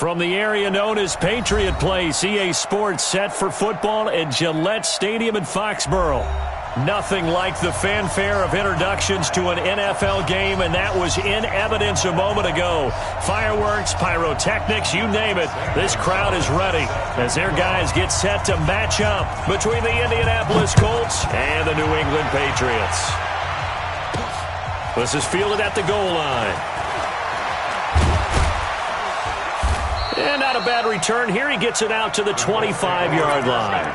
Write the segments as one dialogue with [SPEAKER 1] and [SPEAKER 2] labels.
[SPEAKER 1] From the area known as Patriot Place, EA Sports set for football at Gillette Stadium in Foxborough. Nothing like the fanfare of introductions to an NFL game, and that was in evidence a moment ago. Fireworks, pyrotechnics, you name it. This crowd is ready as their guys get set to match up between the Indianapolis Colts and the New England Patriots. This is fielded at the goal line. And not a bad return here. He gets it out to the 25-yard line.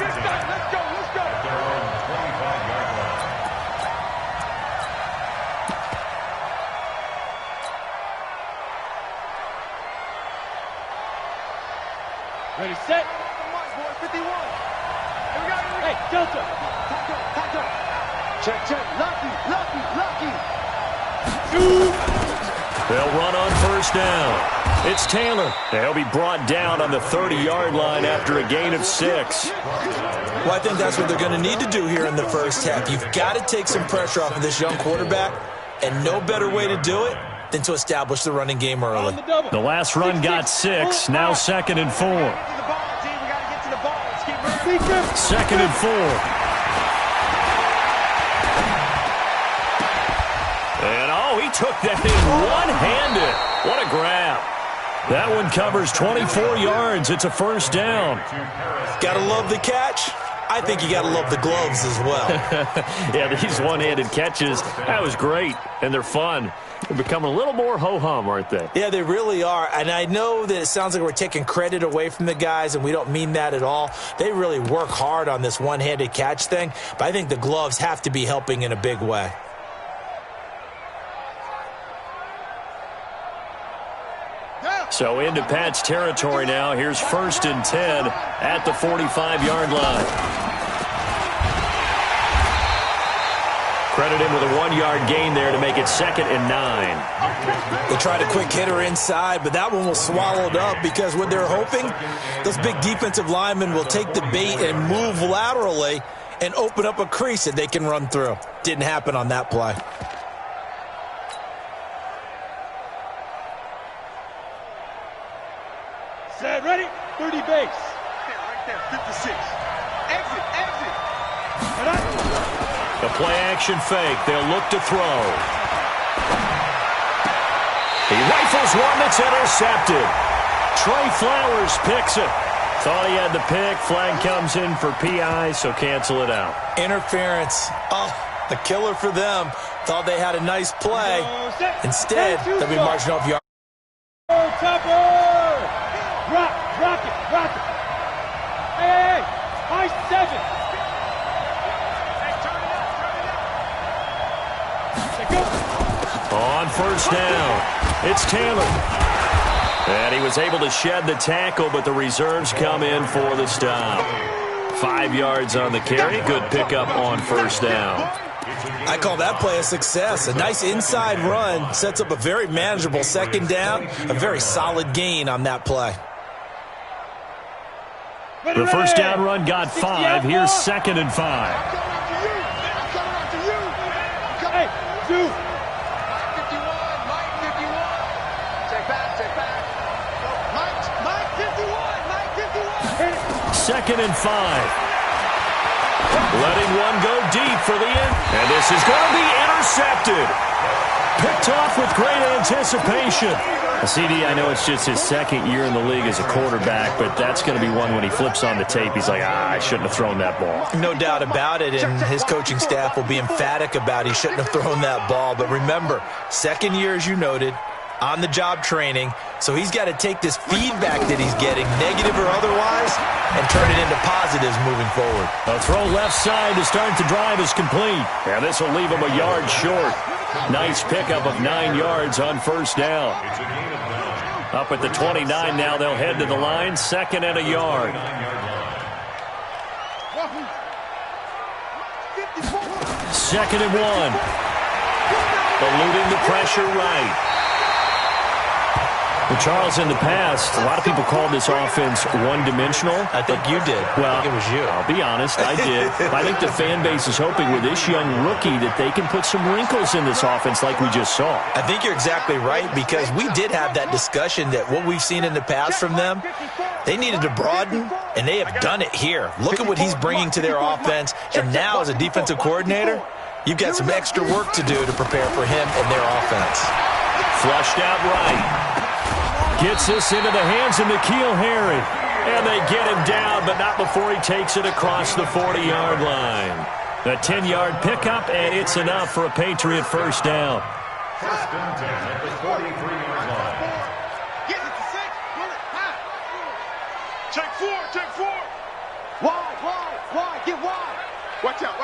[SPEAKER 2] Ready, set. 51. Here we go. Hey, Delta. Taco. Check. Lucky.
[SPEAKER 1] They'll run on first down. It's Taylor. They'll be brought down on the 30-yard line after a gain of 6.
[SPEAKER 3] Well, I think that's what they're going to need to do here in the first half. You've got to take some pressure off of this young quarterback, and no better way to do it than to establish the running game early.
[SPEAKER 1] The last run got 6, now 2nd and 4. 2nd and 4. And he took that in one-handed. What a grab. That one covers 24 yards. It's a first down.
[SPEAKER 3] Gotta love the catch. I think you gotta love the gloves as well.
[SPEAKER 1] Yeah, these one-handed catches, that was great, and they're fun. They're becoming a little more ho-hum, aren't they?
[SPEAKER 3] Yeah, they really are. And I know that it sounds like we're taking credit away from the guys, and we don't mean that at all. They really work hard on this one-handed catch thing, but I think the gloves have to be helping in a big way.
[SPEAKER 1] So into Pat's territory now. Here's 1st and 10 at the 45-yard line. Credit him with a 1-yard gain there to make it 2nd and 9.
[SPEAKER 3] They tried a quick hitter inside, but that one was swallowed up because what they're hoping, those big defensive linemen will take the bait and move laterally and open up a crease that they can run through. Didn't happen on that play.
[SPEAKER 2] Set, ready, 30 base.
[SPEAKER 4] Right there, 56. Exit.
[SPEAKER 1] The play-action fake. They'll look to throw. He rifles one that's intercepted. Trey Flowers picks it. Thought he had the pick. Flag comes in for PI, so cancel it out.
[SPEAKER 3] Interference. Oh, a killer for them. Thought they had a nice play. Instead, they'll be marching off yard.
[SPEAKER 2] Rock it. Hey, high 7.
[SPEAKER 1] On first down, it's Taylor. And he was able to shed the tackle, but the reserves come in for the stop. 5 yards on the carry. Good pickup on first down.
[SPEAKER 3] I call that play a success. A nice inside run sets up a very manageable 2nd down. A very solid gain on that play.
[SPEAKER 1] The first down run got 5. Here's 2nd and 5.
[SPEAKER 2] Hey, 2.
[SPEAKER 4] Mike 51. Take back. Mike 51.
[SPEAKER 1] 2nd and 5. Letting one go deep for the end. And this is going to be intercepted. Picked off with great anticipation. CD, I know it's just his 2nd year in the league as a quarterback, but that's going to be one when he flips on the tape, he's like, I shouldn't have thrown that ball.
[SPEAKER 3] No doubt about it, and his coaching staff will be emphatic about he shouldn't have thrown that ball. But remember, 2nd year, as you noted, on-the-job training, so he's got to take this feedback that he's getting, negative or otherwise, and turn it into positives moving forward.
[SPEAKER 1] A throw left side to start the drive is complete, and this will leave him a yard short. Nice pickup of 9 yards on first down. Up at the 29 now, they'll head to the line, 2nd and a yard. 2nd and 1. Eluding the pressure right. Well, Charles, in the past, a lot of people called this offense one-dimensional.
[SPEAKER 3] I think you did.
[SPEAKER 1] Well,
[SPEAKER 3] I think it was you.
[SPEAKER 1] I'll be honest, I did. I think the fan base is hoping with this young rookie that they can put some wrinkles in this offense like we just saw.
[SPEAKER 3] I think you're exactly right, because we did have that discussion that what we've seen in the past from them, they needed to broaden, and they have done it here. Look at what he's bringing to their offense, and now as a defensive coordinator, you've got some extra work to do to prepare for him and their offense.
[SPEAKER 1] Flushed out right. Gets this into the hands of N'Keal Harry. And they get him down, but not before he takes it across the 40-yard line. A 10-yard pickup, and it's enough for a Patriot first down.
[SPEAKER 2] First and 10 at the 43-yard line.
[SPEAKER 4] Get it to 6. Pull it. High.
[SPEAKER 2] Check 4. Check 4.
[SPEAKER 4] Wide. Get wide. Watch out.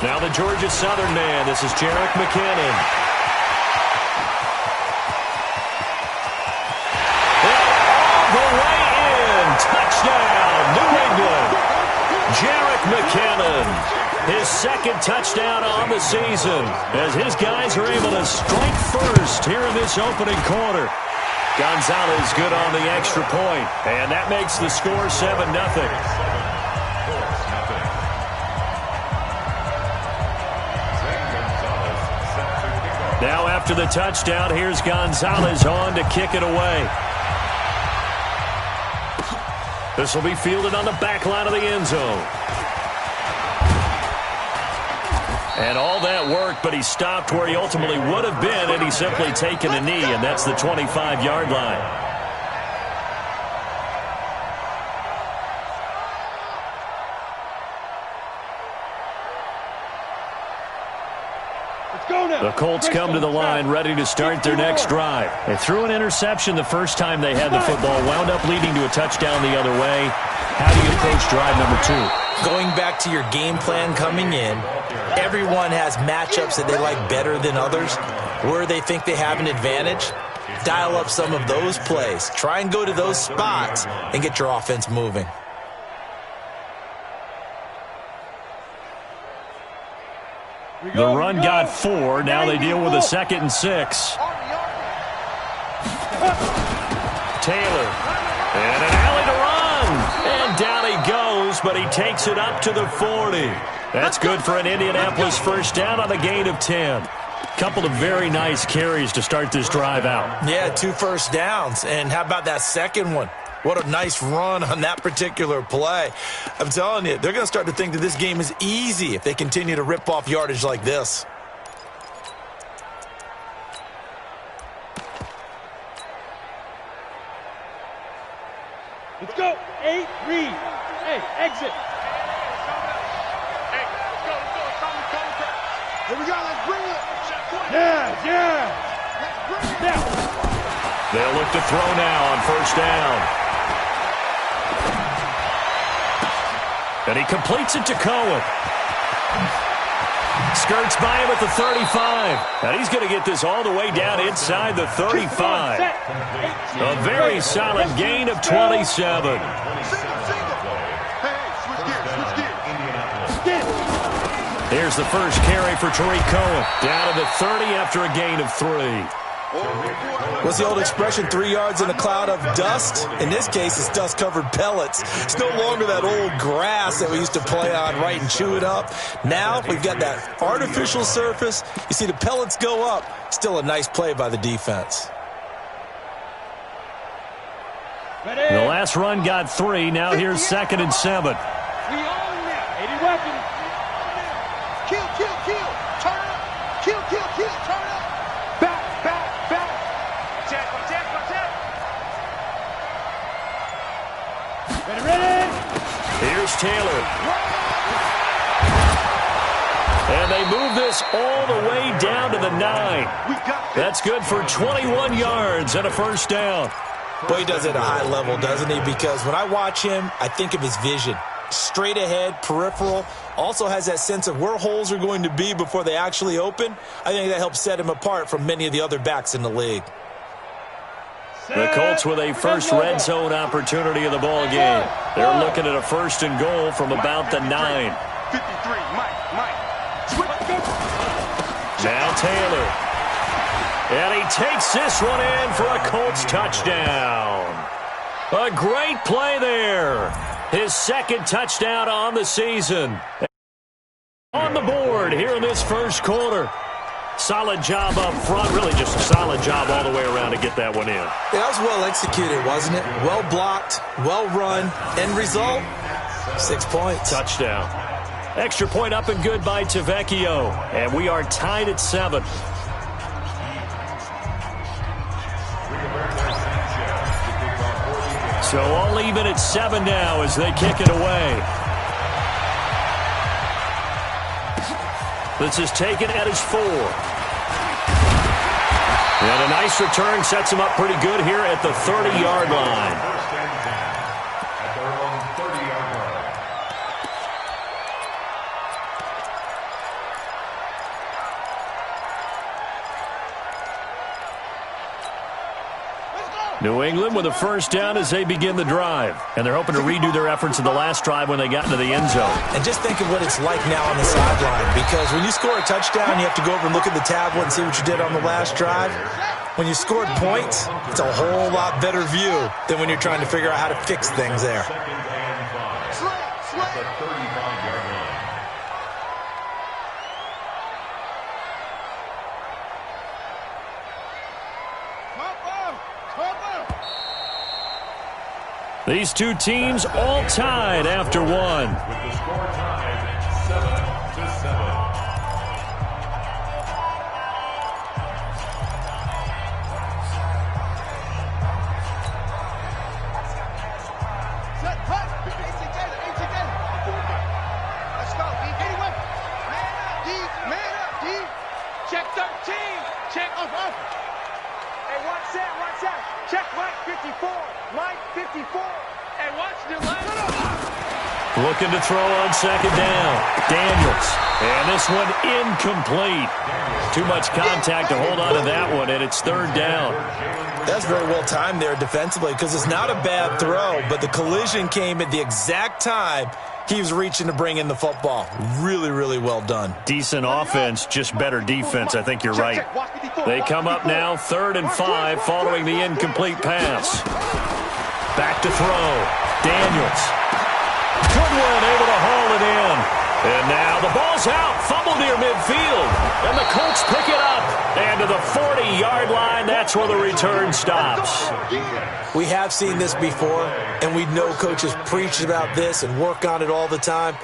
[SPEAKER 1] Now the Georgia Southern man. This is Jerick McKinnon. All the way in. Touchdown, New England. Jerick McKinnon. His second touchdown on the season as his guys are able to strike first here in this opening quarter. Gonzalez good on the extra point, and that makes the score 7-0. Now after the touchdown, here's Gonzalez on to kick it away. This will be fielded on the back line of the end zone. And all that work, but he stopped where he ultimately would have been, and he's simply taken a knee, and that's the 25-yard line. The Colts come to the line ready to start their next drive. They threw an interception the first time they had the football, wound up leading to a touchdown the other way. How do you approach drive number 2?
[SPEAKER 3] Going back to your game plan coming in, everyone has matchups that they like better than others, where they think they have an advantage. Dial up some of those plays. Try and go to those spots and get your offense moving.
[SPEAKER 1] The run got 4. Now they deal with a 2nd and 6. Taylor. And an alley to run. And down he goes, but he takes it up to the 40. That's good for an Indianapolis first down on a gain of 10. Couple of very nice carries to start this drive out.
[SPEAKER 3] Yeah, 2 first downs. And how about that second one? What a nice run on that particular play. I'm telling you, they're going to start to think that this game is easy if they continue to rip off yardage like this.
[SPEAKER 2] Let's go. 8, read. Hey, exit.
[SPEAKER 4] Hey, let's go. Here we go. Let's bring it.
[SPEAKER 2] Yeah.
[SPEAKER 4] Let's bring it.
[SPEAKER 2] Now.
[SPEAKER 1] They'll look to throw now on first down. And he completes it to Cohen. Skirts by him at the 35. And he's going to get this all the way down inside the 35. A very solid gain of 27.
[SPEAKER 4] Single. Hey, switch gears.
[SPEAKER 1] Here's the first carry for Tariq Cohen. Down to the 30 after a gain of 3.
[SPEAKER 3] What's the old expression, 3 yards in a cloud of dust? In this case, it's dust-covered pellets. It's no longer that old grass that we used to play on, right, and chew it up. Now we've got that artificial surface. You see the pellets go up. Still a nice play by the defense.
[SPEAKER 1] The last run got 3. Now here's 2nd and 7.
[SPEAKER 2] We own now. 80 weapons.
[SPEAKER 4] Kill. Turn up. Kill. Turn up. Back. Check.
[SPEAKER 2] Ready.
[SPEAKER 1] Here's Taylor. And they move this all the way down to the 9. That's good for 21 yards and a first down.
[SPEAKER 3] Boy, he does it at a high level, doesn't he? Because when I watch him, I think of his vision. Straight ahead, peripheral. Also has that sense of where holes are going to be before they actually open. I think that helps set him apart from many of the other backs in the league.
[SPEAKER 1] The Colts with a first red zone opportunity of the ball game. They're looking at a 1st and goal from about the 9.
[SPEAKER 4] 53, Mike.
[SPEAKER 1] Now Taylor. And he takes this one in for a Colts touchdown. A great play there. His second touchdown on the season. On the board here in this first quarter. Solid job up front. Really just a solid job all the way around to get that one in.
[SPEAKER 3] Yeah, that was well executed, wasn't it? Well blocked, well run. End result, 6 points.
[SPEAKER 1] Touchdown. Extra point up and good by Tavecchio. And we are tied at 7. So all even at 7 now as they kick it away. This is taken at his 4. And a nice return sets him up pretty good here at the 30-yard line. New England with a first down as they begin the drive. And they're hoping to redo their efforts in the last drive when they got into the end zone.
[SPEAKER 3] And just think of what it's like now on the sideline. Because when you score a touchdown, you have to go over and look at the tablet and see what you did on the last drive. When you scored points, it's a whole lot better view than when you're trying to figure out how to fix things there.
[SPEAKER 1] These two teams all tied after one.
[SPEAKER 2] With the score tied 7-7.
[SPEAKER 4] Let's go. Anyway, man up, D. Check 13. Check up. Hey, watch that. Check Mike 54. Mike 54. Hey, watch the left.
[SPEAKER 1] Looking to throw on second down. Daniels. And this one incomplete. Too much contact to hold on to that one, and it's third down.
[SPEAKER 3] That's very well timed there defensively because it's not a bad throw, but the collision came at the exact time he was reaching to bring in the football. Really, really well done.
[SPEAKER 1] Decent offense, just better defense. I think you're right. They come up now, 3rd and 5, following the incomplete pass. Back to throw. Daniels. Good one, able to haul it in. And now the ball's out. Fumble near midfield. And the Colts pick it up. And to the 40-yard line, that's where the return stops.
[SPEAKER 3] We have seen this before, and we know coaches preach about this and work on it all the time.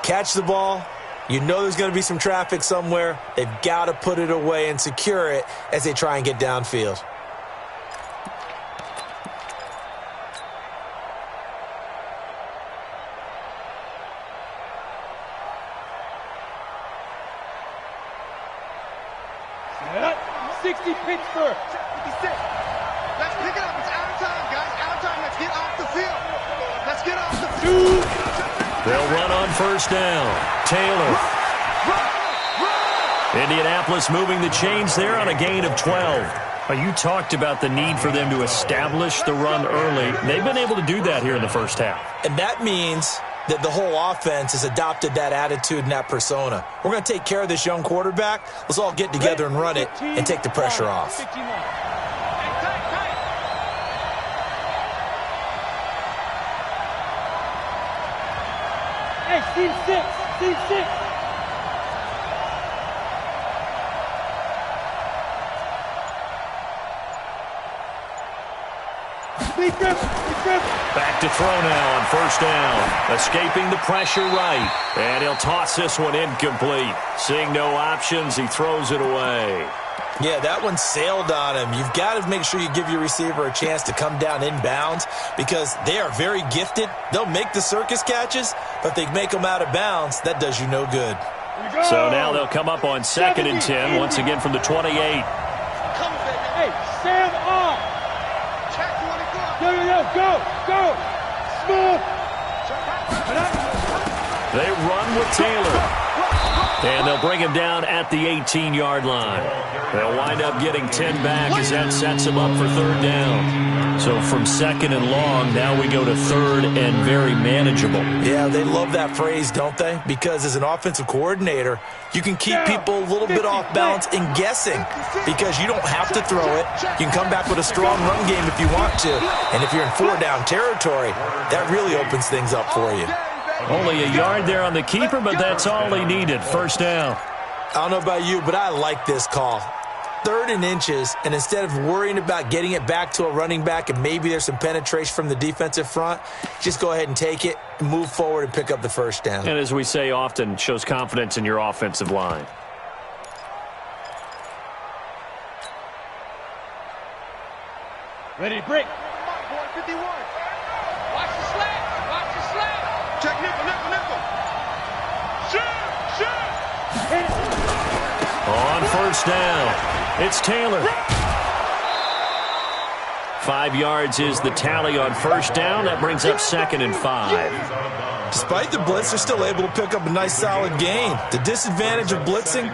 [SPEAKER 3] Catch the ball. You know there's going to be some traffic somewhere. They've got to put it away and secure it as they try and get downfield.
[SPEAKER 4] Pittsburgh. 56. Let's pick it up. It's out of time, guys. Out of time. Let's get off the field. Let's get off the field.
[SPEAKER 1] They'll run on first down. Taylor. Indianapolis moving the chains there on a gain of 12. You talked about the need for them to establish the run early. They've been able to do that here in the first half.
[SPEAKER 3] And that means that the whole offense has adopted that attitude and that persona. We're going to take care of this young quarterback. Let's all get together and run it and take the pressure off.
[SPEAKER 4] Hey, Steve 6.
[SPEAKER 1] Back to throw now on first down. Escaping the pressure right. And he'll toss this one incomplete. Seeing no options, he throws it away.
[SPEAKER 3] Yeah, that one sailed on him. You've got to make sure you give your receiver a chance to come down inbounds because they are very gifted. They'll make the circus catches, but if they make them out of bounds, that does you no good.
[SPEAKER 1] So now they'll come up on 2nd and 10, once again from the 28.
[SPEAKER 4] Hey, stand off. Go. Smooth.
[SPEAKER 1] They run with Taylor. And they'll bring him down at the 18-yard line. They'll wind up getting 10 back as that sets him up for third down. So from second and long, now we go to third and very manageable.
[SPEAKER 3] Yeah, they love that phrase, don't they? Because as an offensive coordinator, you can keep people a little bit off balance and guessing because you don't have to throw it. You can come back with a strong run game if you want to. And if you're in four-down territory, that really opens things up for you.
[SPEAKER 1] Only a yard there on the keeper, but that's all he needed. First down.
[SPEAKER 3] I don't know about you, but I like this call. Third and inches, and instead of worrying about getting it back to a running back and maybe there's some penetration from the defensive front, just go ahead and take it, move forward, and pick up the first down.
[SPEAKER 1] And as we say often, shows confidence in your offensive line.
[SPEAKER 4] Ready to break. 51. Watch the slant. Watch the slant. Check nickel, nickel, nickel. Shoot.
[SPEAKER 1] On first down, it's Taylor. 5 yards is the tally on first down. That brings up second and 5.
[SPEAKER 3] Despite the blitz, they're still able to pick up a nice solid gain. The disadvantage of blitzing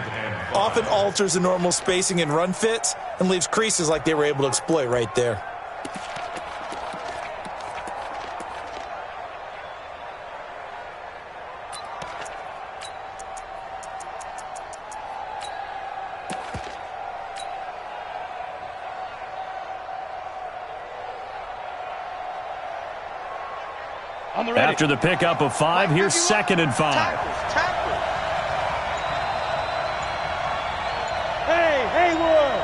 [SPEAKER 3] often alters the normal spacing and run fits and leaves creases like they were able to exploit right there.
[SPEAKER 1] After the pickup of 5, here's second and 5.
[SPEAKER 4] Hey, Haywood.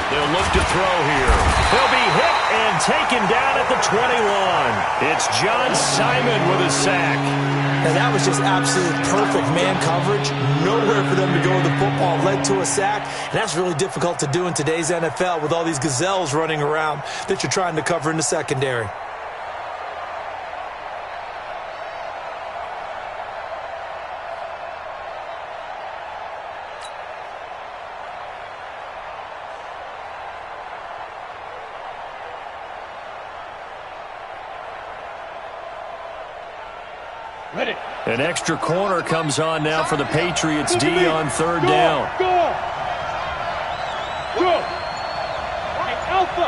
[SPEAKER 1] They'll look to throw here. He'll be hit and taken down at the 21. It's John Simon with a sack.
[SPEAKER 3] And that was just absolute perfect man coverage. Nowhere for them to go with the football. Led to a sack. And that's really difficult to do in today's NFL with all these gazelles running around that you're trying to cover in the secondary.
[SPEAKER 4] Ready.
[SPEAKER 1] An extra corner comes on now for the Patriots D on third down.
[SPEAKER 4] Go. Alpha.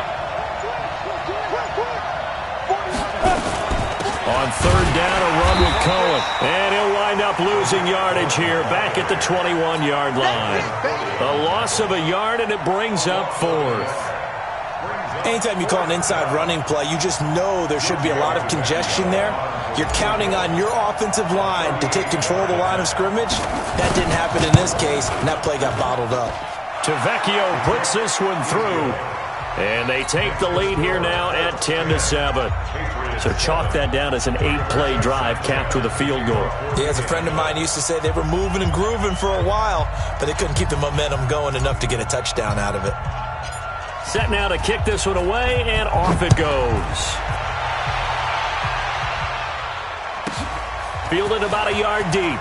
[SPEAKER 1] On third down, a run with Cohen. And he'll wind up losing yardage here back at the 21-yard line. A loss of a yard, and it brings up fourth.
[SPEAKER 3] Anytime you call an inside running play, you just know there should be a lot of congestion there. You're counting on your offensive line to take control of the line of scrimmage. That didn't happen in this case, and that play got bottled up.
[SPEAKER 1] Tavecchio puts this one through. And they take the lead here now at 10-7. So chalk that down as an 8-play drive capped with a field goal.
[SPEAKER 3] Yeah, as a friend of mine used to say, they were moving and grooving for a while, but they couldn't keep the momentum going enough to get a touchdown out of it.
[SPEAKER 1] Set now to kick this one away, and off it goes. Fielded about a yard deep.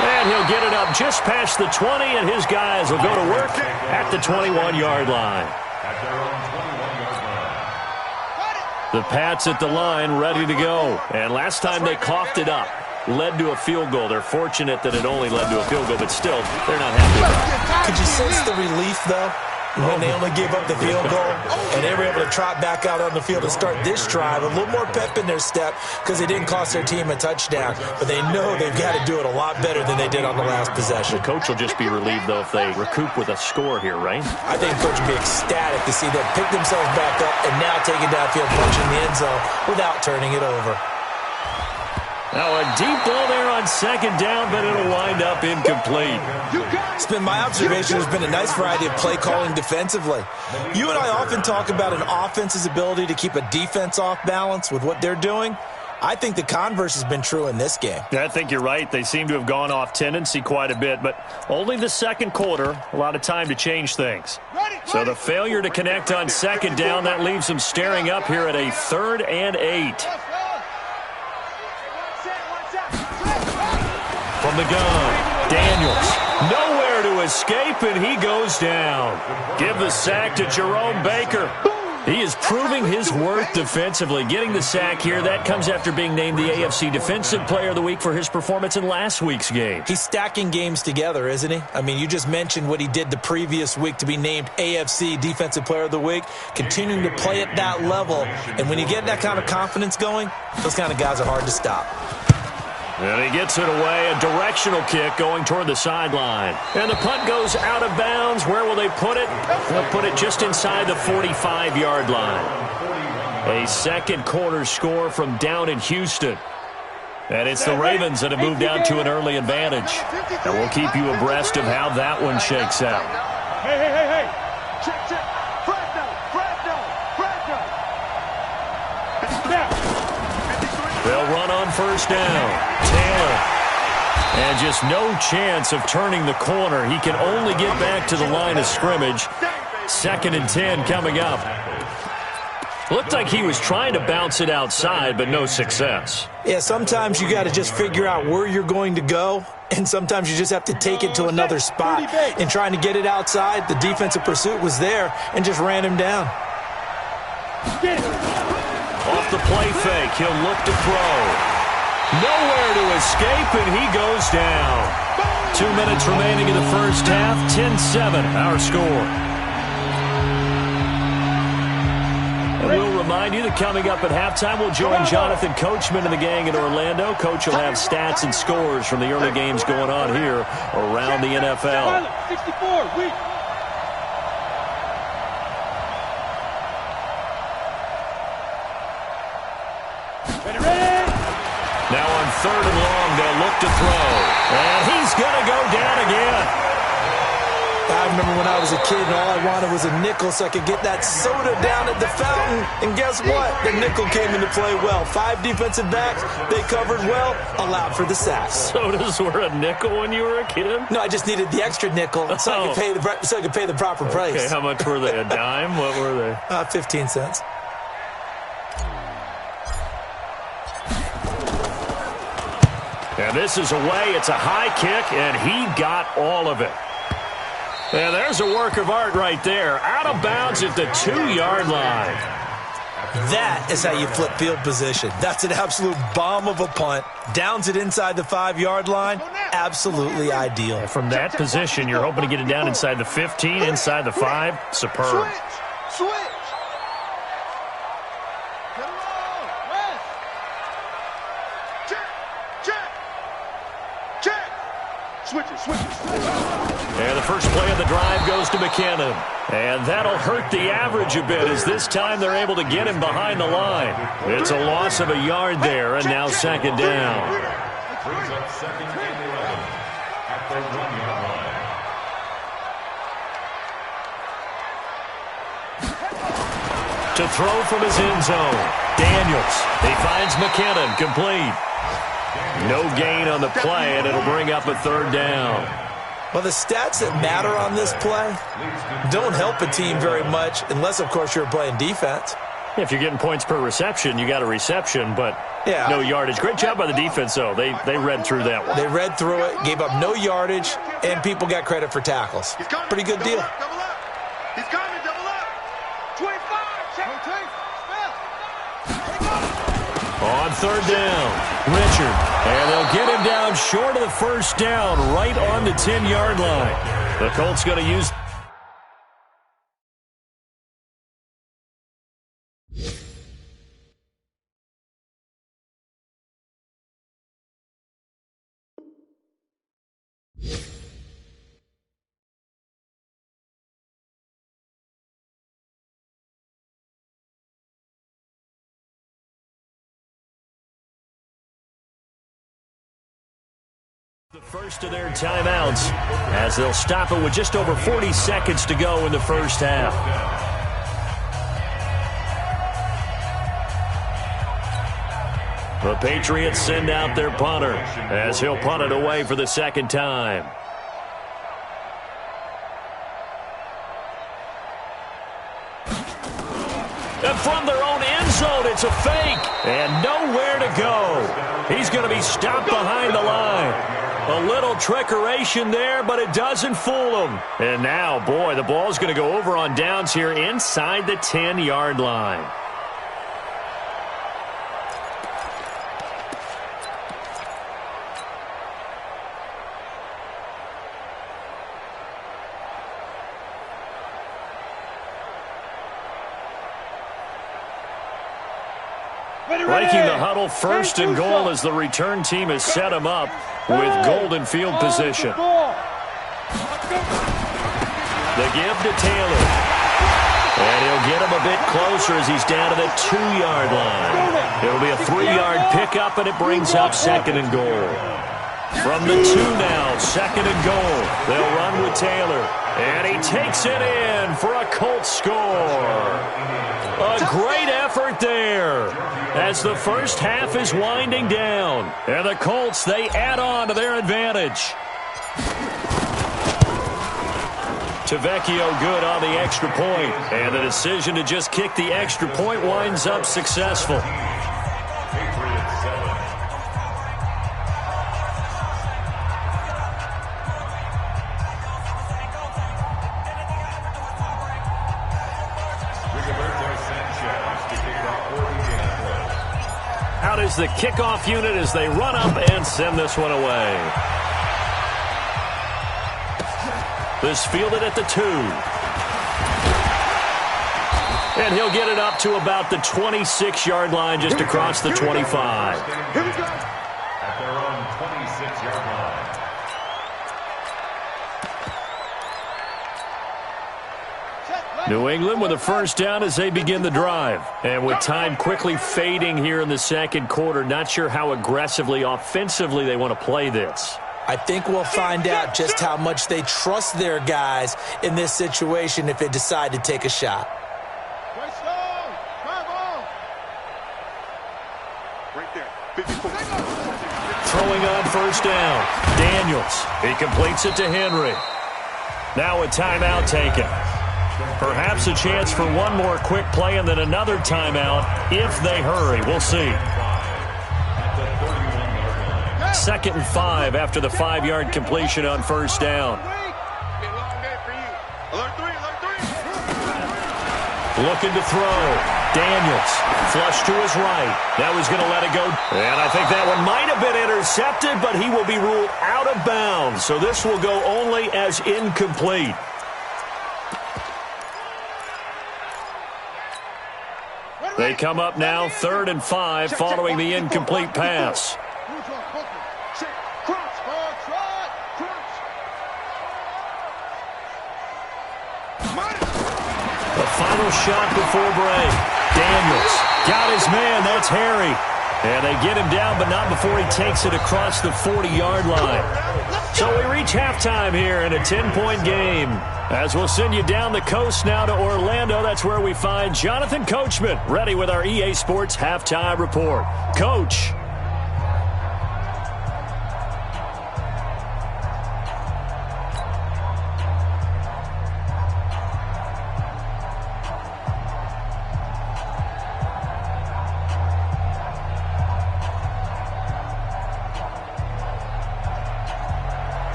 [SPEAKER 1] And he'll get it up just past the 20, and his guys will go to work at the 21-yard line. The Pats at the line, ready to go. And last time they coughed it up, led to a field goal. They're fortunate that it only led to a field goal, but still, they're not happy about it.
[SPEAKER 3] Could you sense the relief, though, when they only gave up the field goal and they were able to trot back out on the field and start this drive? A little more pep in their step because they didn't cost their team a touchdown, but they know they've got to do it a lot better than they did on the last possession.
[SPEAKER 1] The coach will just be relieved, though, if they recoup with a score here, right?
[SPEAKER 3] I think the coach will be ecstatic to see them pick themselves back up and now take it downfield, punching the end zone without turning it over.
[SPEAKER 1] Now a deep ball there on second down, but it'll wind up incomplete.
[SPEAKER 3] It's been my observation there's been a nice variety of play calling defensively. You and I often talk about an offense's ability to keep a defense off balance with what they're doing. I think the converse has been true in this game.
[SPEAKER 1] Yeah, I think you're right. They seem to have gone off tendency quite a bit, but only the second quarter, a lot of time to change things. So the failure to connect on second down, that leaves them staring up here at a 3rd and 8. From the gun, Daniels, nowhere to escape, and he goes down. Give the sack to Jerome Baker. He is proving his worth defensively. Getting the sack here, that comes after being named the AFC Defensive Player of the Week for his performance in last week's game.
[SPEAKER 3] He's stacking games together, isn't he? I mean, you just mentioned what he did the previous week to be named AFC Defensive Player of the Week, continuing to play at that level. And when you get that kind of confidence going, those kind of guys are hard to stop.
[SPEAKER 1] And he gets it away, a directional kick going toward the sideline. And the punt goes out of bounds. Where will they put it? They'll put it just inside the 45-yard line. A second quarter score from down in Houston. And it's the Ravens that have moved out to an early advantage. And we'll keep you abreast of how that one shakes out.
[SPEAKER 4] Hey. Check.
[SPEAKER 1] They'll run on first down. Taylor. And just no chance of turning the corner. He can only get back to the line of scrimmage. 2nd and 10 coming up. Looked like he was trying to bounce it outside, but no success.
[SPEAKER 3] Yeah, sometimes you got to just figure out where you're going to go, and sometimes you just have to take it to another spot. In trying to get it outside, the defensive pursuit was there and just ran him down.
[SPEAKER 1] Off the play fake, he'll look to throw. Nowhere to escape, and he goes down. 2 minutes remaining in the first half, 10-7, our score. And we'll remind you that coming up at halftime, we'll join Jonathan Coachman and the gang in Orlando. Coach will have stats and scores from the early games going on here around the NFL.
[SPEAKER 4] 64, weak.
[SPEAKER 1] Now on 3rd and long, they'll look to throw. And he's going to go down again.
[SPEAKER 3] I remember when I was a kid and all I wanted was a nickel so I could get that soda down at the fountain. And guess what? The nickel came into play well. 5 defensive backs, they covered well, allowed for the sacks.
[SPEAKER 1] Sodas were a nickel when you were a kid?
[SPEAKER 3] No, I just needed the extra nickel so I could pay the proper price.
[SPEAKER 1] Okay, how much were they? A dime? What were they?
[SPEAKER 3] 15 cents.
[SPEAKER 1] And this is away. It's a high kick, and he got all of it. And there's a work of art right there. Out of bounds at the 2-yard line.
[SPEAKER 3] That is how you flip field position. That's an absolute bomb of a punt. Downs it inside the 5-yard line. Absolutely ideal.
[SPEAKER 1] From that position, you're hoping to get it down inside the 15, inside the 5. Superb.
[SPEAKER 4] Switch. Switch.
[SPEAKER 1] And the first play of the drive goes to McKinnon. And that'll hurt the average a bit as this time they're able to get him behind the line. It's a loss of a yard there, and now 2nd down.
[SPEAKER 2] Brings up 2nd and 11 at the 1-yard line.
[SPEAKER 1] To throw from his end zone. Daniels. He finds McKinnon. Complete. No gain on the play, and it'll bring up a 3rd down.
[SPEAKER 3] Well, the stats that matter on this play don't help a team very much unless, of course, you're playing defense.
[SPEAKER 1] If you're getting points per reception, you got a reception, but
[SPEAKER 3] yeah,
[SPEAKER 1] no yardage. Great job by the defense, though. They read through that one.
[SPEAKER 3] They read through it, gave up no yardage, and people got credit for tackles. Pretty good deal.
[SPEAKER 4] Double up. He's coming, double up. 25, check.
[SPEAKER 1] On 3rd down, Richard. And they'll get him down short of the first down, right on the 10-yard line. The Colts going to use... the first of their timeouts as they'll stop it with just over 40 seconds to go in the first half. The Patriots send out their punter as he'll punt it away for the 2nd time. And from their own end zone, it's a fake and nowhere to go. He's going to be stopped behind the line. A A little trickeration there, but it doesn't fool him. And now, boy, the ball's going to go over on downs here inside the 10-yard line. Breaking the huddle, first and goal as the return team has set him up with golden field position. The give to Taylor. And he'll get him a bit closer as he's down to the 2-yard line. It'll be a 3-yard pickup, and it brings up second and goal. From the 2 now, second and goal. They'll run with Taylor. And he takes it in for a Colts score. A great effort there as the first half is winding down. And the Colts, they add on to their advantage. Tavecchio good on the extra point. And the decision to just kick the extra point winds up successful. Out is the kickoff unit as they run up and send this one away. This fielded at the 2. And he'll get it up to about the 26-yard line, just across the 25.
[SPEAKER 2] At their own 26-yard line.
[SPEAKER 1] New England with a first down as they begin the drive. And with time quickly fading here in the second quarter, not sure how aggressively, offensively they want to play this.
[SPEAKER 3] I think we'll find out just how much they trust their guys in this situation if they decide to take a shot.
[SPEAKER 1] Throwing on first down. Daniels. He completes it to Henry. Now a timeout taken. Perhaps a chance for one more quick play and then another timeout if they hurry. We'll see. 2nd and 5 after the 5-yard completion on first down. Looking to throw. Daniels. Flush to his right. Now he's going to let it go. And I think that one might have been intercepted, but he will be ruled out of bounds. So this will go only as incomplete. They come up now 3rd and 5 following the incomplete pass. The final shot before break. Daniels got his man. That's Harry. And they get him down, but not before he takes it across the 40-yard line. So we reach halftime here in a 10-point game. As we'll send you down the coast now to Orlando, that's where we find Jonathan Coachman ready with our EA Sports Halftime Report. Coach.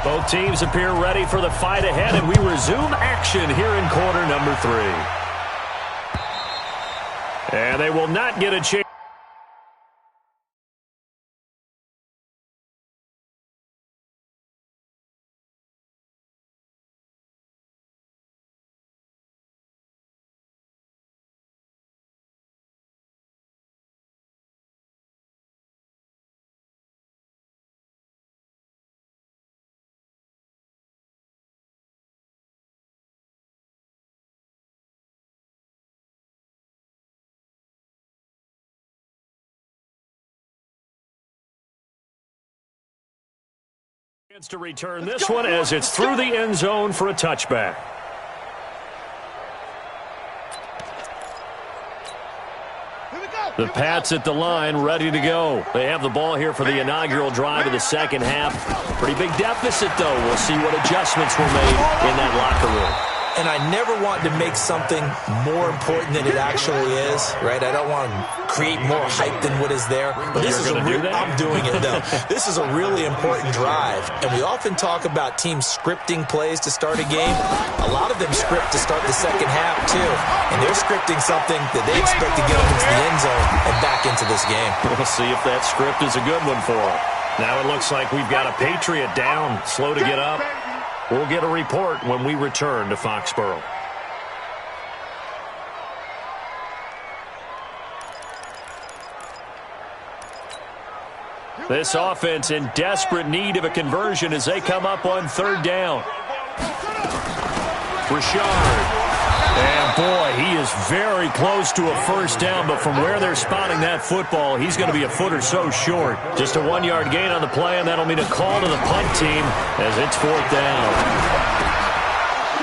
[SPEAKER 1] Both teams appear ready for the fight ahead, and we resume action here in quarter number 3. And they will not get a chance. To return this one as it's through the end zone for a touchback. The Pats at the line, ready to go. They have the ball here for the inaugural drive of the second half. Pretty big deficit, though. We'll see what adjustments were made in that locker room.
[SPEAKER 3] and I never want to make something more important than it actually is, right? I don't want to create more hype than what is there. But this is I'm doing it, though. This is a really important drive, and we often talk about teams scripting plays to start a game. A lot of them script to start the second half, too, and they're scripting something that they expect to get them into the end zone and back into this game.
[SPEAKER 1] We'll see if that script is a good one for them. Now it looks like we've got a Patriot down, slow to get up. We'll get a report when we return to Foxborough. This offense in desperate need of a conversion as they come up on third down. Richard. And, boy, he is very close to a first down, but from where they're spotting that football, he's going to be a foot or so short. Just a 1-yard gain on the play, and that'll mean a call to the punt team as it's fourth down.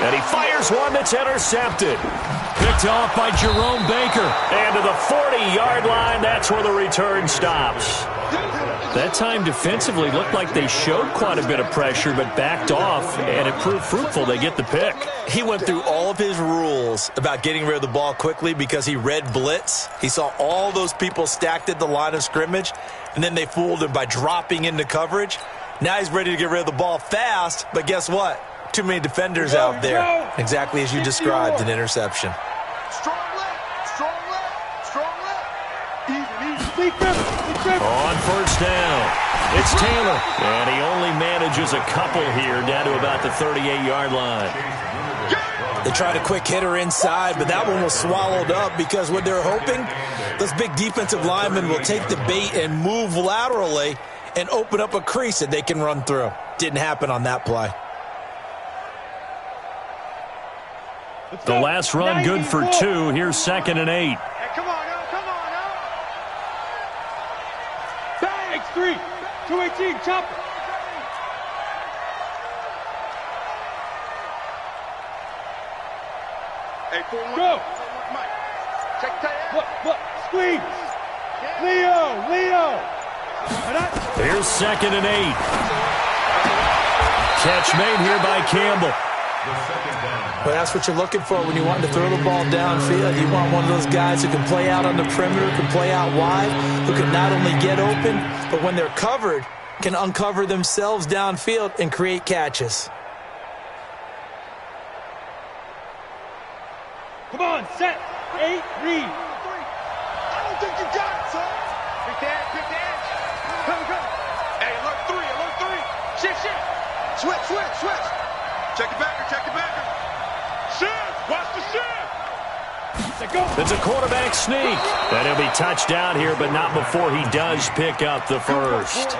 [SPEAKER 1] And he fires one that's intercepted. Picked off by Jerome Baker. And to the 40-yard line, that's where the return stops. That time defensively looked like they showed quite a bit of pressure but backed off, and it proved fruitful. They get the pick.
[SPEAKER 3] He went through all of his rules about getting rid of the ball quickly because he read blitz. He saw all those people stacked at the line of scrimmage, and then they fooled him by dropping into coverage. Now he's ready to get rid of the ball fast, but guess what? Too many defenders out there. Exactly as you described, an interception.
[SPEAKER 4] Strong left, strong left, strong left. Easy, easy.
[SPEAKER 1] On first down, it's Taylor, and he only manages a couple here down to about the 38-yard line.
[SPEAKER 3] They tried a quick hitter inside, but that one was swallowed up because what they're hoping, those big defensive linemen will take the bait and move laterally and open up a crease that they can run through. Didn't happen on that play.
[SPEAKER 1] The last run good for 2. Here's 2nd and 8.
[SPEAKER 4] Come on now, come on now. Bags 3, 218, chopper. Hey, 4-1. Go. Mike. Check that. Look, squeeze. Leo.
[SPEAKER 1] Here's 2nd and 8. Catch made here by Campbell.
[SPEAKER 3] Well, that's what you're looking for when you want to throw the ball downfield. You want one of those guys who can play out on the perimeter, can play out wide, who can not only get open, but when they're covered, can uncover themselves downfield and create catches.
[SPEAKER 4] Come on, set. 8, read. I don't think you got it, son. Pick the edge. Come. Hey, alert 3. Shift. Switch. Check it back. Shift. Watch the shift.
[SPEAKER 1] It's a quarterback sneak. And he'll be touchdown here, but not before he does pick up the first.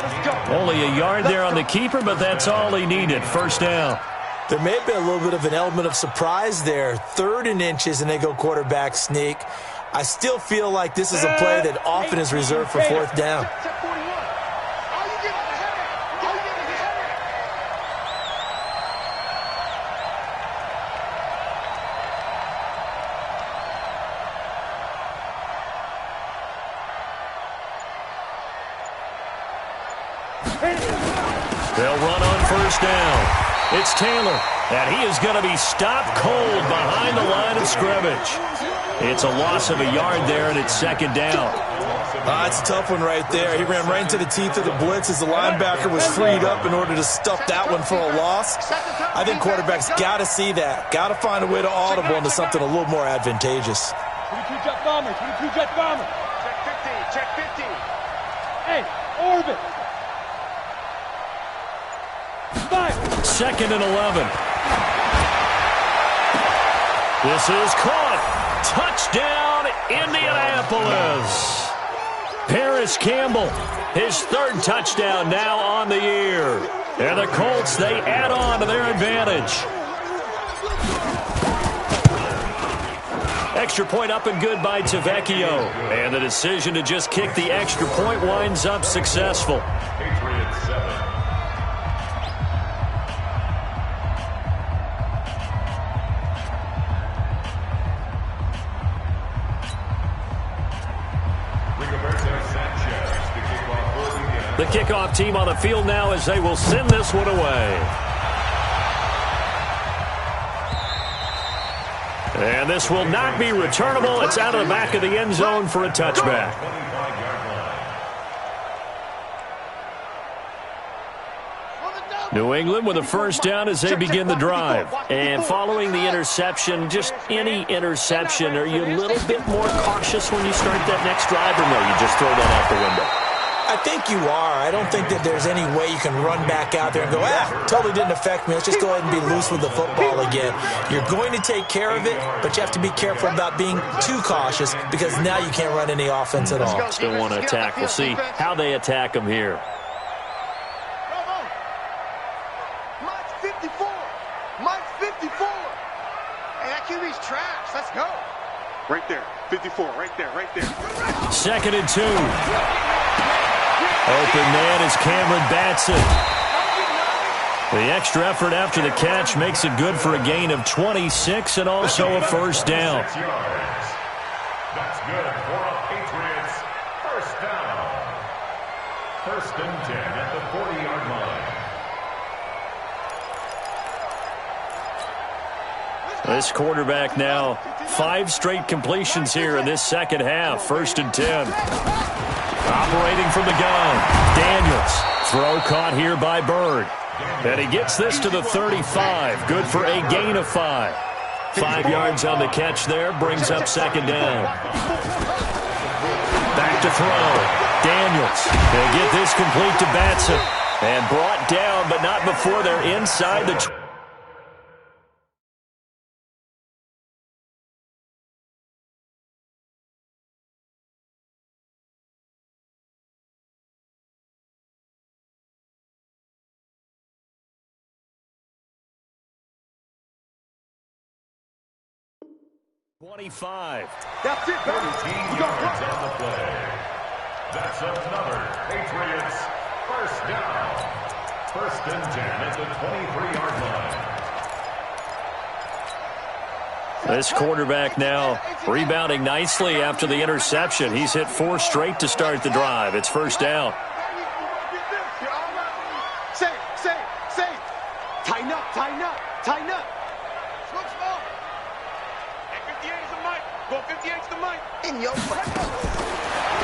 [SPEAKER 1] Only a yard there on the keeper, but that's all he needed. First down.
[SPEAKER 3] There may have been a little bit of an element of surprise there. 3rd and inches, and they go quarterback sneak. I still feel like this is a play that often is reserved for 4th down.
[SPEAKER 1] They'll run on first down. It's Taylor, and he is going to be stopped cold behind the line of scrimmage. It's a loss of a yard there, and it's 2nd down.
[SPEAKER 3] It's a tough one right there. He ran right into the teeth of the blitz as the linebacker was freed up in order to stuff that one for a loss. I think quarterbacks got to see that. Got to find a way to audible into something a little more advantageous.
[SPEAKER 4] 22-jet bomber. Check 15. Hey, orbit.
[SPEAKER 1] 2nd and 11. This is caught. Touchdown, Indianapolis. Paris Campbell, his 3rd touchdown now on the year. And the Colts, they add on to their advantage. Extra point up and good by Tavecchio. And the decision to just kick the extra point winds up successful.
[SPEAKER 2] Patriots 7.
[SPEAKER 1] The kickoff team on the field now as they will send this one away. And this will not be returnable. It's out of the back of the end zone for a touchback. New England with a first down as they begin the drive. And following the interception, just any interception, are you a little bit more cautious when you start that next drive, or no, you just throw that out the window?
[SPEAKER 3] I think you are. I don't think that there's any way you can run back out there and go, totally didn't affect me. Let's just go ahead and be loose with the football again. You're going to take care of it, but you have to be careful about being too cautious because now you can't run any offense at all.
[SPEAKER 1] Still want to attack. We'll see how they attack them here.
[SPEAKER 4] Mike's 54. Hey, that QB's trash. Let's go. Right there. 54. Right there. Right there.
[SPEAKER 1] 2nd and 2. Open man is Cameron Batson. The extra effort after the catch makes it good for a gain of 26 and also a first down.
[SPEAKER 2] That's good for a Patriots first down. 1st and 10 at the 40-yard line.
[SPEAKER 1] This quarterback now 5 straight completions here in this second half. 1st and 10. Operating from the gun. Daniels. Throw caught here by Bird. And he gets this to the 35. Good for a gain of 5. 5 yards on the catch there. Brings up 2nd down. Back to throw. Daniels. They get this complete to Batson. And brought down, but not before they're inside the 20.
[SPEAKER 4] That's it, baby.
[SPEAKER 2] 13 yards on the play. That's another Patriots first down. 1st and 10 at the 23-yard line.
[SPEAKER 1] This quarterback now rebounding nicely after the interception. He's hit 4 straight to start the drive. It's first down.
[SPEAKER 4] Say. Tighten up. Switch ball. Hey, 58 is the mic. Go 58 is the mic. In your butt.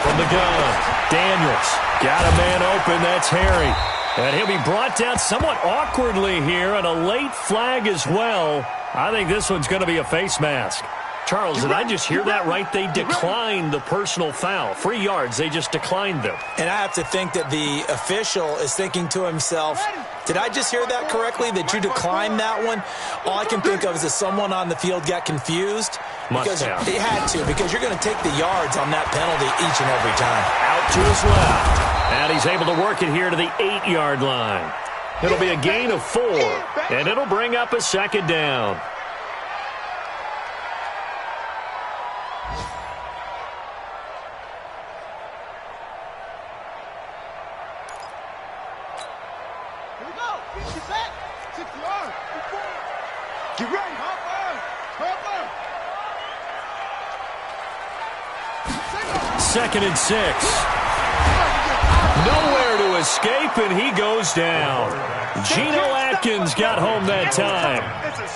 [SPEAKER 1] From the gun, Daniels. Got a man open. That's Harry. And he'll be brought down somewhat awkwardly here, and a late flag as well. I think this one's going to be a face mask. Charles, did I just hear that right? They declined the personal foul. 3 yards, they just declined them.
[SPEAKER 3] And I have to think that the official is thinking to himself, did I just hear that correctly, that you declined that one? All I can think of is that someone on the field got confused.
[SPEAKER 1] Must have.
[SPEAKER 3] They had to, because you're going to take the yards on that penalty each and every time.
[SPEAKER 1] Out to his left. And he's able to work it here to the 8-yard line. It'll be a gain of 4, and it'll bring up a 2nd down.
[SPEAKER 4] Here we go. Get back. 6 yards. Get ready. Hopper.
[SPEAKER 1] 2nd and 6. Nowhere to escape, and he goes down. Geno Atkins got home that time.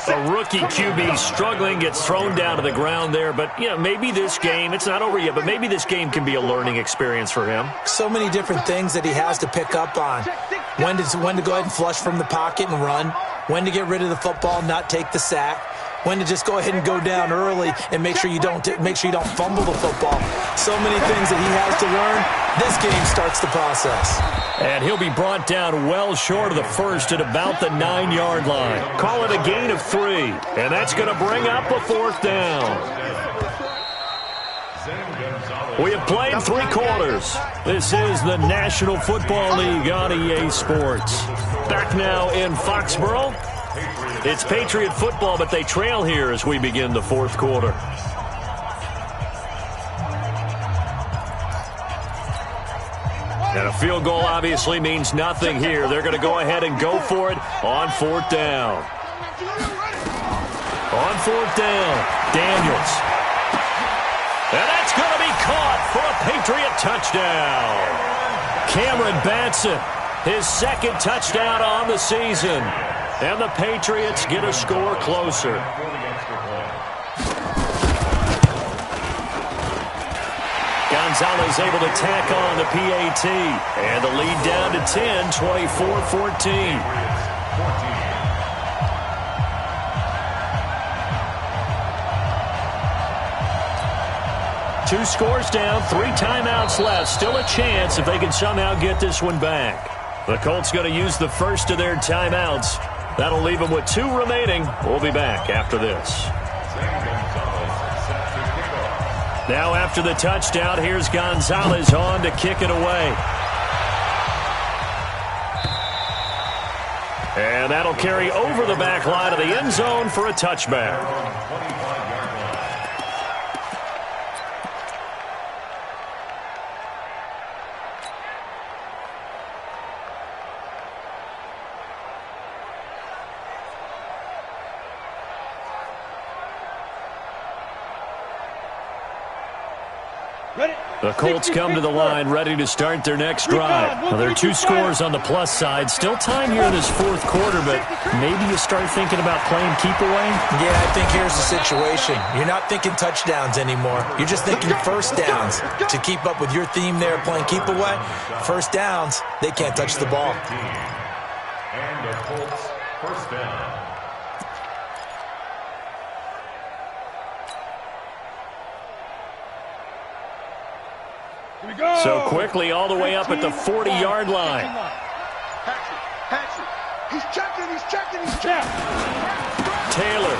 [SPEAKER 1] A rookie QB struggling, gets thrown down to the ground there. But, maybe this game, it's not over yet, but maybe this game can be a learning experience for him.
[SPEAKER 3] So many different things that he has to pick up on. When to go ahead and flush from the pocket and run. When to get rid of the football and not take the sack. When to just go ahead and go down early and make sure you don't fumble the football. So many things that he has to learn. This game starts the process.
[SPEAKER 1] And he'll be brought down well short of the first at about the 9-yard line. Call it a gain of 3, and that's going to bring up a 4th down. We have played 3 quarters. This is the National Football League on EA Sports. Back now in Foxborough. It's Patriot football, but they trail here as we begin the 4th quarter. And a field goal obviously means nothing here. They're going to go ahead and go for it on 4th down. On 4th down, Daniels. And that's going to be caught for a Patriot touchdown. Cameron Batson, his 2nd touchdown on the season. And the Patriots get a score closer. Gonzalez able to tack on the PAT. And the lead down to 10, 24-14. Two scores down, 3 timeouts left. Still a chance if they can somehow get this one back. The Colts going to use the first of their timeouts. That'll leave them with 2 remaining. We'll be back after this. Now after the touchdown, here's Gonzalez on to kick it away. And that'll carry over the back line of the end zone for a touchback. The Colts come to the line ready to start their next drive. Now, there are 2 scores on the plus side. Still time here in this 4th quarter, but maybe you start thinking about playing keep away?
[SPEAKER 3] Yeah, I think here's the situation. You're not thinking touchdowns anymore. You're just thinking first downs. To keep up with your theme there, playing keep away, first downs, they can't touch the ball.
[SPEAKER 2] And the Colts first down.
[SPEAKER 1] So quickly all the way up at the 40-yard line.
[SPEAKER 4] He's checking.
[SPEAKER 1] Taylor.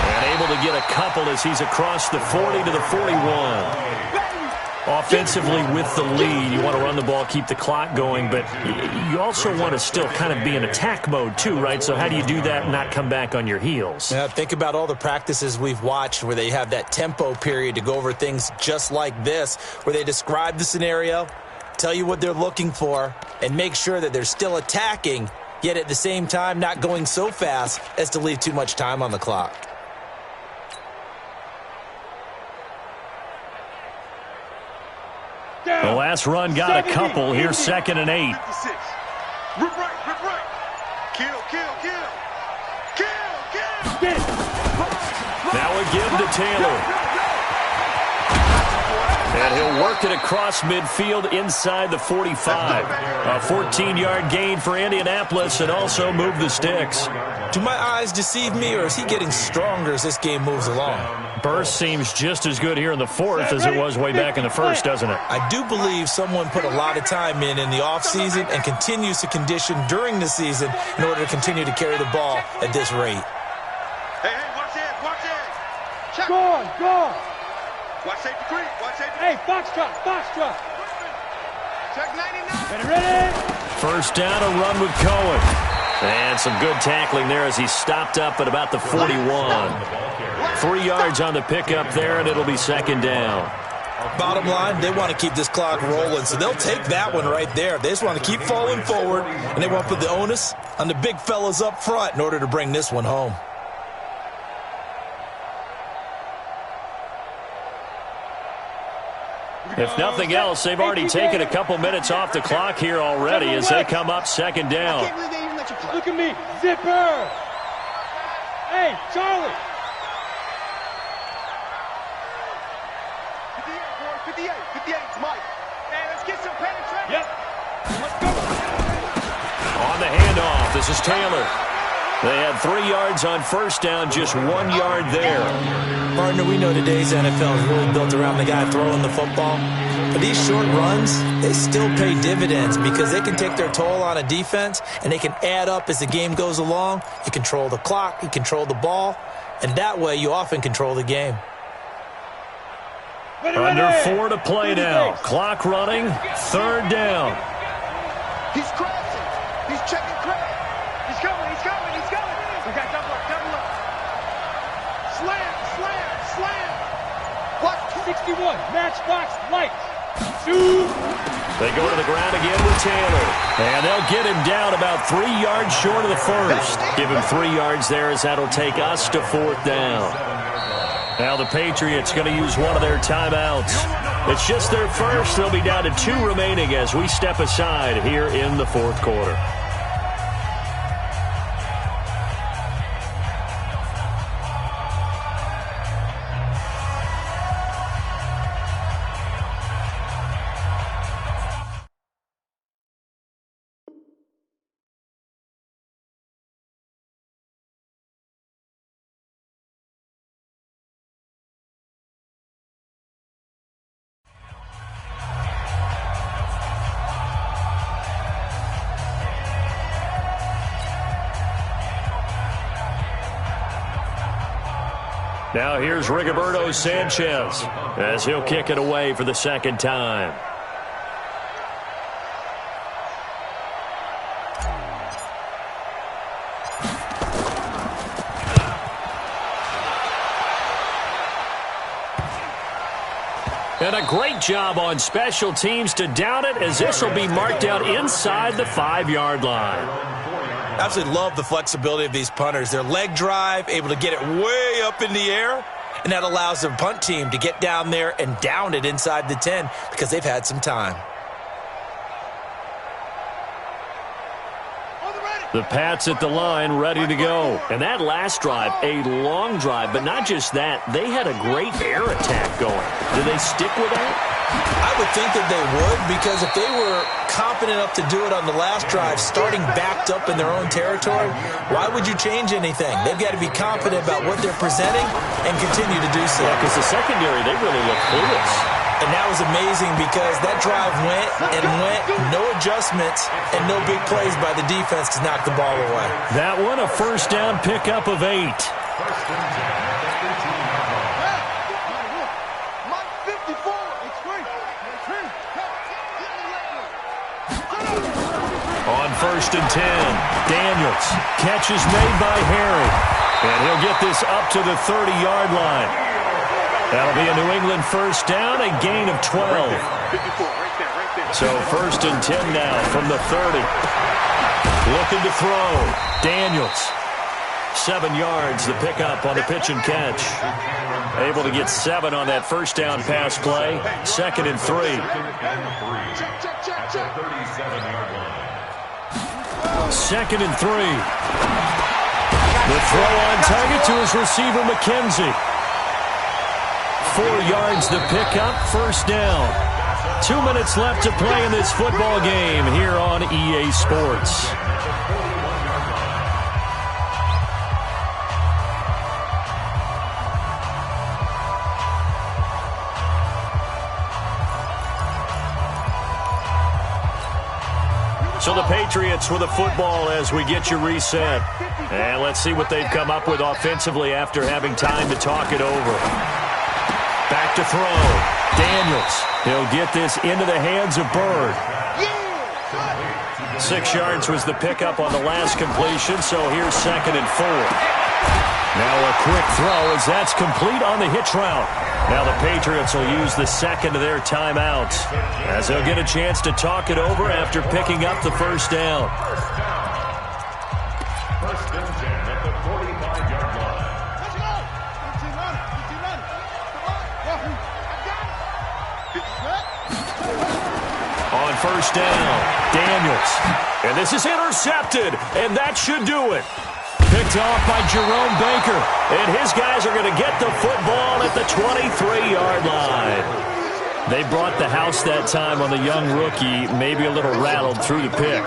[SPEAKER 1] And able to get a couple as he's across the 40 to the 41. Offensively with the lead, you want to run the ball, keep the clock going, but you also want to still kind of be in attack mode too, right? So how do you do that and not come back on your heels?
[SPEAKER 3] Yeah, think about all the practices we've watched where they have that tempo period to go over things just like this, where they describe the scenario, tell you what they're looking for, and make sure that they're still attacking, yet at the same time not going so fast as to leave too much time on the clock.
[SPEAKER 1] The last run got a couple. Here's 2nd and 8.
[SPEAKER 4] Rip right. Kill.
[SPEAKER 1] Now a give to Taylor. And he'll work it across midfield inside the 45. A 14-yard gain for Indianapolis and also move the sticks.
[SPEAKER 3] Do my eyes deceive me, or is he getting stronger as this game moves along?
[SPEAKER 1] Burst seems just as good here in the 4th as it was way back in the 1st, doesn't it?
[SPEAKER 3] I do believe someone put a lot of time in the offseason and continues to condition during the season in order to continue to carry the ball at this rate.
[SPEAKER 4] Hey, watch it. Check.
[SPEAKER 5] Go.
[SPEAKER 4] Watch safety creep.
[SPEAKER 5] Hey, Foxtrot.
[SPEAKER 4] Check 99.
[SPEAKER 5] Ready.
[SPEAKER 1] First down, a run with Cohen. And some good tackling there as he stopped up at about the 41. 3 yards on the pickup there, and it'll be 2nd down.
[SPEAKER 3] Bottom line, they want to keep this clock rolling, so they'll take that one right there. They just want to keep falling forward, and they want to put the onus on the big fellas up front in order to bring this one home.
[SPEAKER 1] If nothing else, they've already taken a couple minutes off the clock here already as they come up 2nd down.
[SPEAKER 5] Look at me, Zipper. Hey, Charlie.
[SPEAKER 4] 58, it's Mike. Hey, let's get some penetration.
[SPEAKER 5] Yep. Let's go.
[SPEAKER 1] On the handoff, this is Taylor. They had 3 yards on first down, just 1 yard there.
[SPEAKER 3] Partner, we know today's NFL is really built around the guy throwing the football. But these short runs, they still pay dividends because they can take their toll on a defense and they can add up as the game goes along. You control the clock, you control the ball, and that way you often control the game.
[SPEAKER 1] Under 4 to play now. Clock running, 3rd down.
[SPEAKER 4] He's crashing. He's checking crash. He's coming. We got double up. Slam. What?
[SPEAKER 5] 61, matchbox lights. Shoot.
[SPEAKER 1] They go to the ground again with Taylor. And they'll get him down about 3 yards short of the first. Give him 3 yards there as that'll take us to 4th down. Now the Patriots going to use one of their timeouts. It's just their first. They'll be down to 2 remaining as we step aside here in the 4th quarter. Now here's Rigoberto Sanchez as he'll kick it away for the second time. And a great job on special teams to down it, as this will be marked out inside the 5-yard line.
[SPEAKER 3] Absolutely love the flexibility of these punters. Their leg drive, able to get it way up in the air, and that allows the punt team to get down there and down it inside the 10 because they've had some time.
[SPEAKER 1] The Pats at the line, ready to go. And that last drive, a long drive, but not just that. They had a great air attack going. Do they stick with that?
[SPEAKER 3] I would think that they would, because if they were confident enough to do it on the last drive, starting backed up in their own territory, why would you change anything? They've got to be confident about what they're presenting and continue to do so.
[SPEAKER 1] Yeah, because the secondary, they really look clueless.
[SPEAKER 3] And that was amazing because that drive went and went, no adjustments, and no big plays by the defense to knock the ball away.
[SPEAKER 1] That one, a first down pickup of 8. On first and 10, Daniels. Catch is made by Harry. And he'll get this up to the 30-yard line. That'll be a New England first down, a gain of 12. So first and 10 now from the 30. Looking to throw. Daniels. 7 yards, the pickup on the pitch and catch. Able to get 7 on that first down pass play. Second and 3. Second and 3. The throw on target to his receiver, McKenzie. 4 yards the pickup, first down. 2 minutes left to play in this football game here on EA Sports. So the Patriots with the football as we get you reset. And let's see what they've come up with offensively after having time to talk it over. Back to throw. Daniels. He'll get this into the hands of Bird. 6 yards was the pickup on the last completion, so here's second and 4. Now a quick throw as that's complete on the hitch route. Now the Patriots will use the second of their timeouts as they'll get a chance to talk it over after picking up the first down.
[SPEAKER 2] First and 10 at the 45-yard line.
[SPEAKER 1] On first down, Daniels. And this is intercepted, and that should do it. Picked off by Jerome Baker. And his guys are going to get the football at the 23-yard line. They brought the house that time on the young rookie, maybe a little rattled through the pick.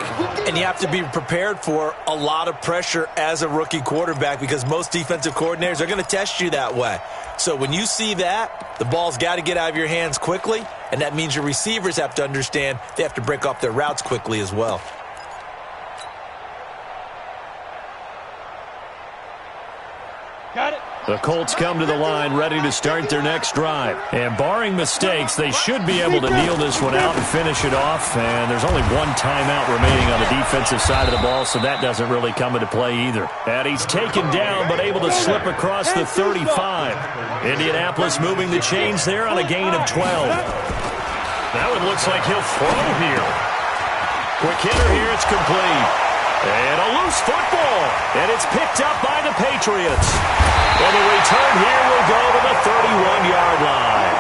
[SPEAKER 3] And you have to be prepared for a lot of pressure as a rookie quarterback because most defensive coordinators are going to test you that way. So when you see that, the ball's got to get out of your hands quickly, and that means your receivers have to understand they have to break off their routes quickly as well.
[SPEAKER 5] Got it.
[SPEAKER 1] The Colts come to the line ready to start their next drive. And barring mistakes, they should be able to kneel this one out and finish it off. And there's only one timeout remaining on the defensive side of the ball, so that doesn't really come into play either. And he's taken down but able to slip across the 35. Indianapolis moving the chains there on a gain of 12. That one looks like he'll throw here. Quick hitter here, it's complete. And a loose football. And it's picked up by the Patriots. And the return here will go to the 31-yard line.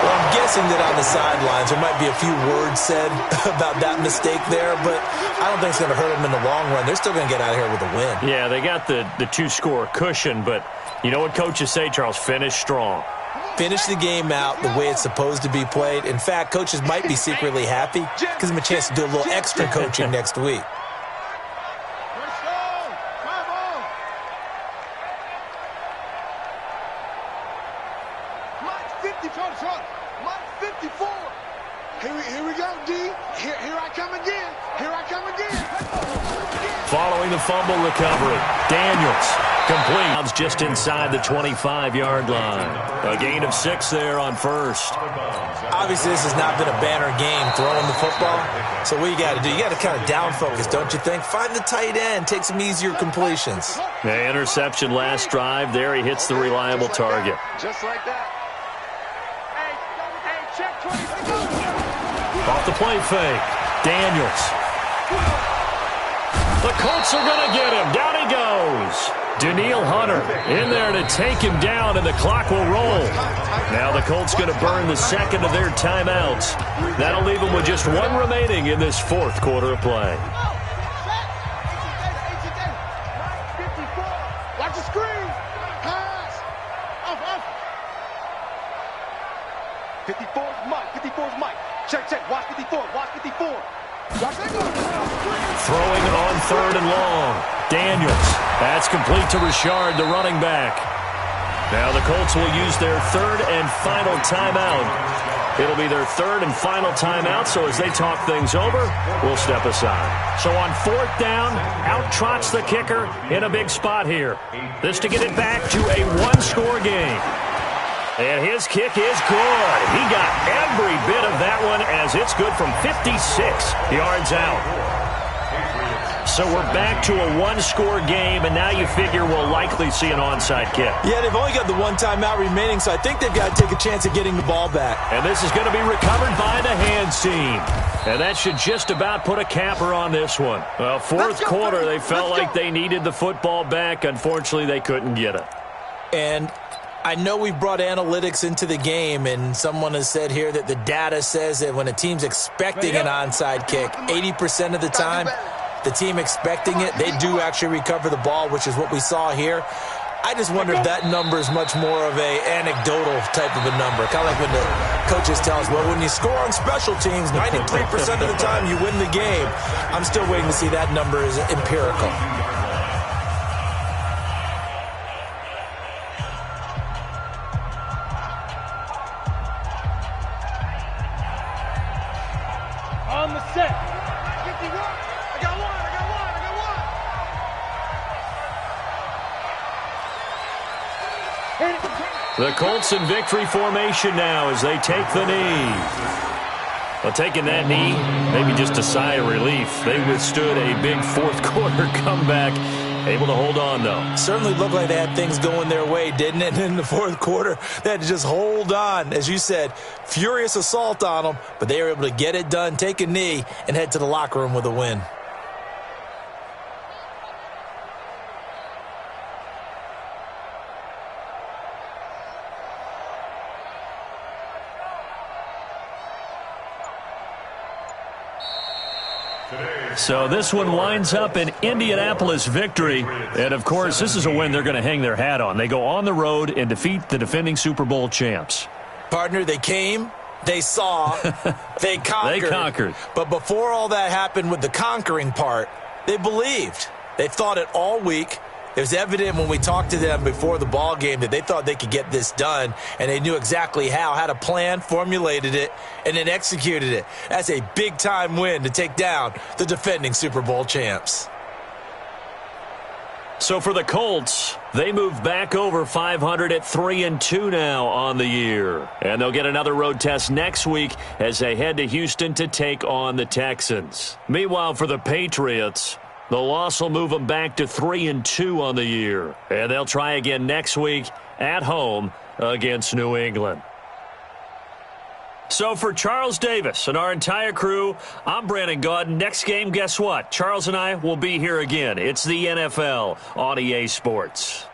[SPEAKER 3] Well, I'm guessing that on the sidelines there might be a few words said about that mistake there, but I don't think it's going to hurt them in the long run. They're still going to get out of here with a win.
[SPEAKER 1] Yeah, they got the two-score cushion, but you know what coaches say, Charles? Finish strong.
[SPEAKER 3] Finish the game out the way it's supposed to be played. In fact, coaches might be secretly happy. Gives them a chance to do a little extra coaching next week.
[SPEAKER 4] Here we go, D. Here I come again.
[SPEAKER 1] Following the fumble recovery, Daniels Complete. Just inside the 25-yard line. A gain of 6 there on first.
[SPEAKER 3] Obviously, this has not been a banner game throwing the football. So what you got to do, you got to kind of down focus, don't you think? Find the tight end, take some easier completions.
[SPEAKER 1] The interception last drive. There he hits the reliable target.
[SPEAKER 4] Just like that. Hey, check 20.
[SPEAKER 1] Off the play fake. Daniels. The Colts are going to get him. Down he goes. Danielle Hunter in there to take him down, and the clock will roll. Now the Colts going to burn the second of their timeouts. That'll leave them with just one remaining in this fourth quarter of play.
[SPEAKER 4] Watch the screen. Pass. Off. 54's Mike. 54's Mike. Check. Watch 54. Watch 54.
[SPEAKER 1] Throwing on 3rd and long. Daniels. That's complete to Richard, the running back. Now the Colts will use their 3rd and final timeout. It'll be their 3rd and final timeout, so as they talk things over, we'll step aside. So on 4th down, out trots the kicker in a big spot here. This to get it back to a one-score game. And his kick is good. He got every bit of that one as it's good from 56 yards out. So we're back to a one-score game, and now you figure we'll likely see an onside kick.
[SPEAKER 3] Yeah, they've only got the one timeout remaining, so I think they've got to take a chance at getting the ball back.
[SPEAKER 1] And this is going to be recovered by the hands team. And that should just about put a capper on this one. Well, fourth quarter, they felt like they needed the football back. Unfortunately, they couldn't get it.
[SPEAKER 3] And I know we've brought analytics into the game, and someone has said here that the data says that when a team's expecting an onside kick, 80% of the time, the team expecting it, they do actually recover the ball, which is what we saw here. I just wonder if that number is much more of a anecdotal type of a number. Kind of like when the coaches tell us, well, when you score on special teams, 93% of the time you win the game. I'm still waiting to see that number is empirical.
[SPEAKER 5] On the set.
[SPEAKER 4] 51. I got one.
[SPEAKER 1] The Colts in victory formation now as they take the knee. Well, taking that knee, maybe just a sigh of relief. They withstood a big fourth quarter comeback. Able to hold on, though.
[SPEAKER 3] Certainly looked like they had things going their way, didn't it? In the fourth quarter, they had to just hold on. As you said, furious assault on them, but they were able to get it done, take a knee, and head to the locker room with a win.
[SPEAKER 1] So this one winds up an Indianapolis victory. And, of course, this is a win they're going to hang their hat on. They go on the road and defeat the defending Super Bowl champs.
[SPEAKER 3] Partner, they came, they saw, they conquered.
[SPEAKER 1] They conquered.
[SPEAKER 3] But before all that happened with the conquering part, they believed. They thought it all week. It was evident when we talked to them before the ball game that they thought they could get this done, and they knew exactly how, had a plan, formulated it, and then executed it. That's a big-time win to take down the defending Super Bowl champs.
[SPEAKER 1] So for the Colts, they move back over 500 at 3-2 now on the year. And they'll get another road test next week as they head to Houston to take on the Texans. Meanwhile, for the Patriots, the loss will move them back to 3-2 on the year. And they'll try again next week at home against New England. So for Charles Davis and our entire crew, I'm Brandon Gaudin. Next game, guess what? Charles and I will be here again. It's the NFL on EA Sports.